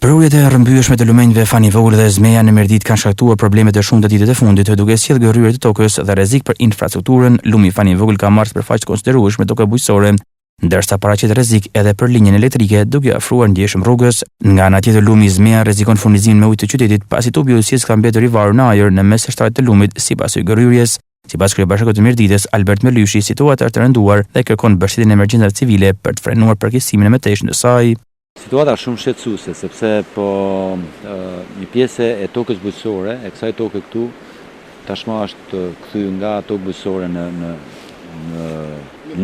Rrugët e rrëmbyeshme të lumenjve Fani Vogël dhe Zmeja në Merdit kanë shkaktuar probleme të shumta ditët e fundit, duke sjellë gërryrje të tokës dhe rrezik për infrastrukturën. Lumi Fani Vogël ka marrë sipërfaqe të konsiderueshme tokë bujqësore, ndërsa paraqet rrezik edhe për linjën elektrike, duke ofruar ndjeshëm rrugës. Nga ana tjetër, lumi Zmeja rrezikon furnizimin me ujë të qytetit, pasi tubi ujësisë ka mbetur i varur në ajër në mes të shtrat të lumit sipas gërryrjes. Sipas kryebashkakut të Merdites, Albert Melyshi, situata është të rënduar dhe kërkon mbështetjen e emergjencave civile për të frenuar përkeqësimin e mëtejshëm të saj. Situata shumë shqetësuese, sepse një pjesë e tokës bujqësore, e kësaj toke këtu, tashmë është kthyer nga tokë bujqësore në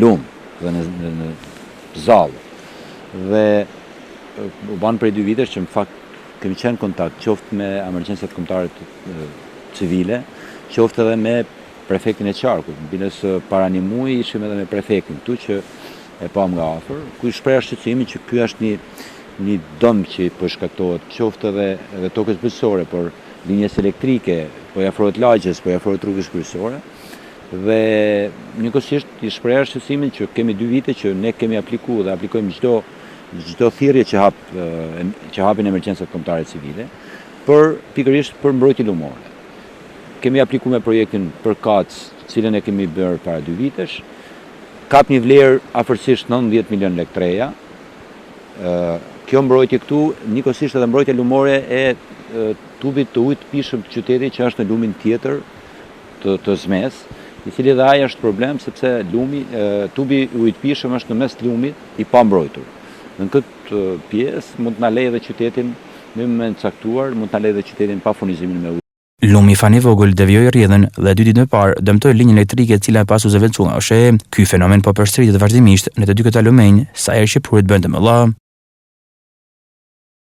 lum dhe në zallë. Dhe u ban prej 2 vitesh që në fakt kemi qenë kontakt qoftë me emergjencat kombëtare civile, qoftë edhe me prefektin e Qarkut. Mbinës para një muaji ishim edhe me prefektin këtu që e pam nga afër, ku i shpreh shqetësimin që ky është një dëm që po shkaktohet qoftë edhe tokës bujqësore, por linjes elektrike, po i afrohet lagjes, po i afrohet rrugës kryesore. Dhe njëkohësisht i shpreh shqetësimin që kemi 2 vite që ne kemi aplikuar dhe aplikojmë çdo thirrje që hapin emergjencat kombëtare civile pikërisht për mbrojtje lumore. Kemi aplikuar me projektin për Kac, cilën e kemi bërë para 2 vitesh. Kap një vlerë afërsisht 19 milion lekë treja. Kjo mbrojtje këtu, njëkohësisht edhe mbrojtje lumore e tubit të ujit pishëm të qytetit që është në lumin tjetër të Zmes, i cili dhe ai është problem sepse tubi ujit pishëm është në mes të lumit i pambrojtur. Në këtë pjesë mund të na lejë edhe qytetin në moment caktuar, mund të na lejë edhe qytetin pa furnizimin me ujë. Lumi Fani Vogël devijoi rrjedhën dhe 2 ditë më parë dëmtoi linjën elektrike e cila pas u zëvendësua nga OSHE. Ky fenomen po përsëritet vazhdimisht në të 2 këta lumenj, sa herë që prurit bënte mëlla.